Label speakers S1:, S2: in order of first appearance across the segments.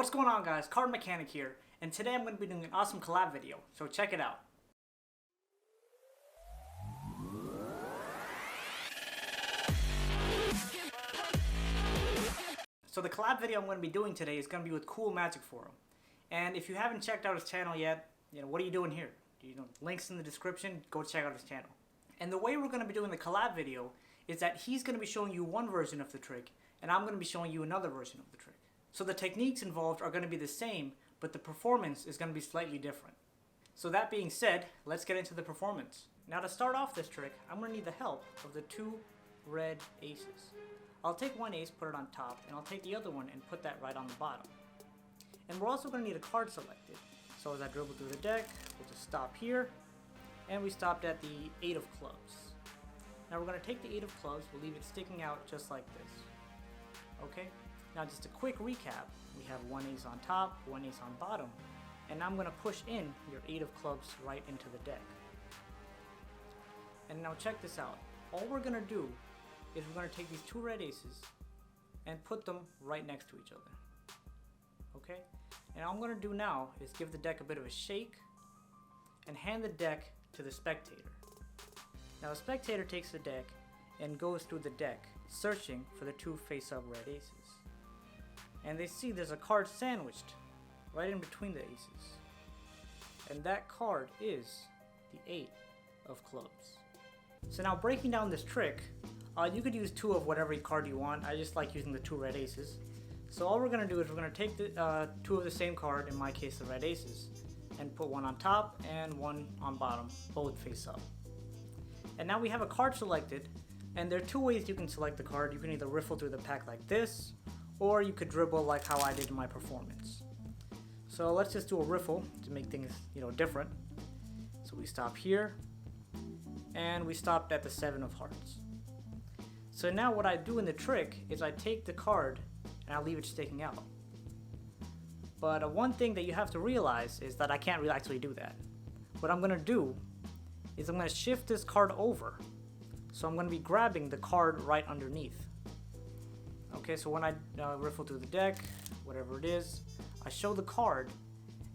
S1: What's going on, guys? CardMechanic here, and today I'm going to be doing an awesome collab video, so check it out. So the collab video I'm going to be doing today is going to be with Cool Magic Forum. And if you haven't checked out his channel yet, what are you doing here? Links in the description, go check out his channel. And the way we're going to be doing the collab video is that he's going to be showing you one version of the trick, and I'm going to be showing you another version of the trick. So the techniques involved are going to be the same, but the performance is going to be slightly different. So that being said, let's get into the performance. Now to start off this trick, I'm going to need the help of the two red aces. I'll take one ace, put it on top, and I'll take the other one and put that right on the bottom. And we're also going to need a card selected. So as I dribble through the deck, we'll just stop here, and we stopped at the 8 of clubs. Now we're going to take the 8 of clubs, we'll leave it sticking out just like this. Okay? Now just a quick recap, we have one ace on top, one ace on bottom, and I'm going to push in your 8 of clubs right into the deck. And now check this out, all we're going to do is we're going to take these two red aces and put them right next to each other. Okay? And all I'm going to do now is give the deck a bit of a shake and hand the deck to the spectator. Now the spectator takes the deck and goes through the deck searching for the two face-up red aces. And they see there's a card sandwiched right in between the aces. And that card is the 8 of clubs. So now breaking down this trick, you could use two of whatever card you want. I just like using the two red aces. So all we're going to do is we're going to take the two of the same card, in my case the red aces, and put one on top and one on bottom, both face up. And now we have a card selected, and there are two ways you can select the card. You can either riffle through the pack like this, or you could dribble like how I did in my performance. So let's just do a riffle to make things different. So we stop here, and we stopped at the 7 of hearts. So now what I do in the trick is I take the card and I leave it sticking out. But one thing that you have to realize is that I can't really actually do that. What I'm going to do is I'm going to shift this card over. So I'm going to be grabbing the card right underneath. Okay, so when I riffle through the deck, whatever it is, I show the card,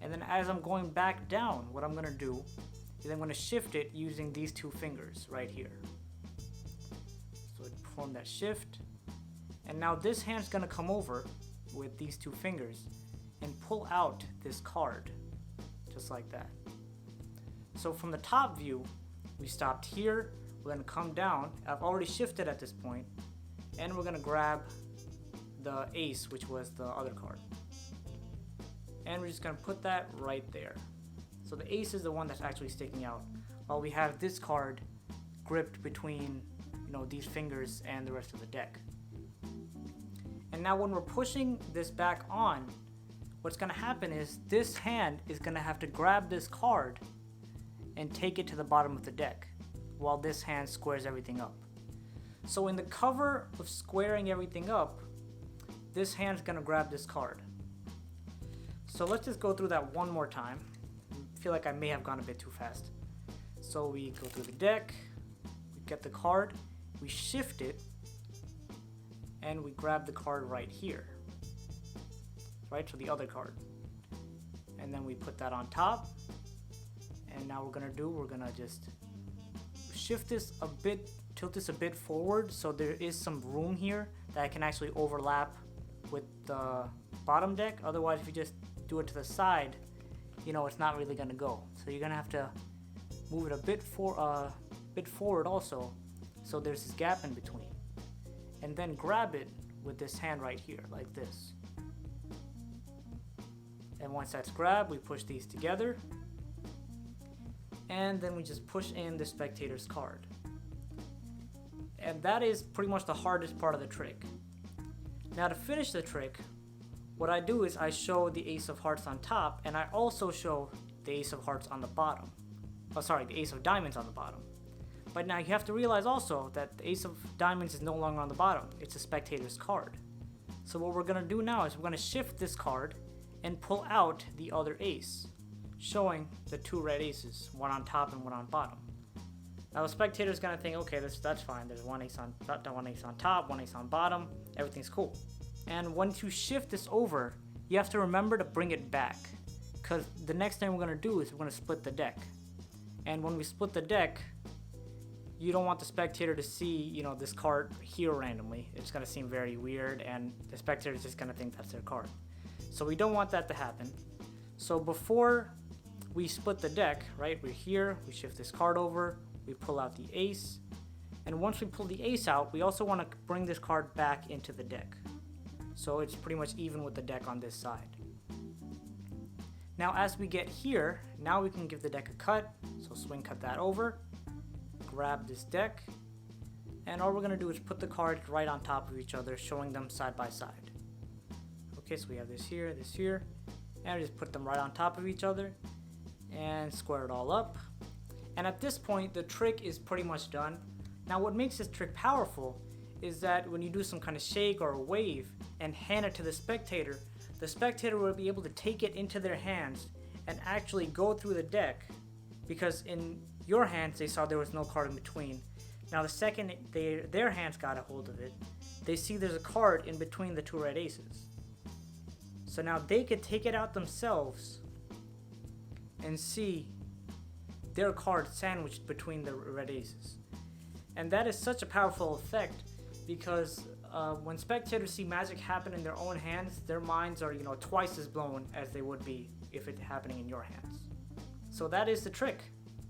S1: and then as I'm going back down, what I'm going to do is I'm going to shift it using these two fingers right here. So I perform that shift, and now this hand's going to come over with these two fingers and pull out this card, just like that. So from the top view, we stopped here, we're going to come down, I've already shifted at this point, and we're going to grab the ace, which was the other card. And we're just going to put that right there. So the ace is the one that's actually sticking out, while we have this card gripped between these fingers and the rest of the deck. And now when we're pushing this back on, what's going to happen is this hand is going to have to grab this card and take it to the bottom of the deck, while this hand squares everything up. So in the cover of squaring everything up, this hand's going to grab this card. So let's just go through that one more time. I feel like I may have gone a bit too fast. So we go through the deck, we get the card, we shift it, and we grab the card right here. Right, so the other card. And then we put that on top. And now we're gonna just shift this a bit, tilt this a bit forward, so there is some room here that can actually overlap with the bottom deck. Otherwise, if you just do it to the side, it's not really gonna go. So you're gonna have to move it a bit forward also, so there's this gap in between. And then grab it with this hand right here, like this. And once that's grabbed, we push these together. And then we just push in the spectator's card. And that is pretty much the hardest part of the trick. Now to finish the trick, what I do is I show the ace of hearts on top, and I also show the ace of hearts on the bottom. The ace of diamonds on the bottom. But now you have to realize also that the ace of diamonds is no longer on the bottom. It's the spectator's card. So what we're going to do now is we're going to shift this card and pull out the other ace, showing the two red aces, one on top and one on bottom. Now the spectator's going to think, okay, that's fine. There's one ace on top, one ace on bottom. Everything's cool. And once you shift this over, you have to remember to bring it back, because the next thing we're going to do is we're going to split the deck. And when we split the deck, you don't want the spectator to see, you know, this card here randomly. It's going to seem very weird, and the spectator is just going to think that's their card. So we don't want that to happen. So before we split the deck, right, we're here, we shift this card over, we pull out the ace, and once we pull the ace out, we also want to bring this card back into the deck. So it's pretty much even with the deck on this side. Now as we get here, now we can give the deck a cut. So swing cut that over, grab this deck, and all we're going to do is put the cards right on top of each other, showing them side by side. Okay, so we have this here, and just put them right on top of each other and square it all up. And at this point, the trick is pretty much done. Now what makes this trick powerful is that when you do some kind of shake or a wave and hand it to the spectator will be able to take it into their hands and actually go through the deck, because in your hands they saw there was no card in between. Now the second their hands got a hold of it, they see there's a card in between the two red aces. So now they could take it out themselves and see their card sandwiched between the red aces. And that is such a powerful effect, because when spectators see magic happen in their own hands, their minds are, you know, twice as blown as they would be if it's happening in your hands. So that is the trick.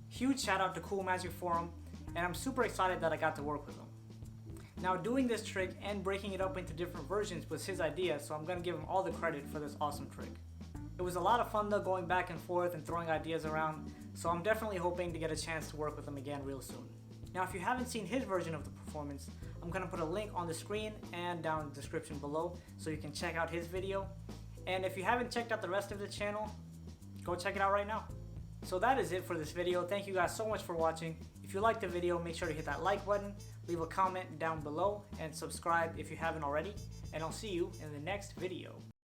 S1: Huge shout out to Cool Magic Forum, and I'm super excited that I got to work with him. Now doing this trick and breaking it up into different versions was his idea, so I'm going to give him all the credit for this awesome trick. It was a lot of fun though, going back and forth and throwing ideas around, so I'm definitely hoping to get a chance to work with him again real soon. Now if you haven't seen his version of the performance, I'm going to put a link on the screen and down in the description below so you can check out his video. And if you haven't checked out the rest of the channel, go check it out right now. So that is it for this video. Thank you guys so much for watching. If you liked the video, make sure to hit that like button, leave a comment down below, and subscribe if you haven't already. And I'll see you in the next video.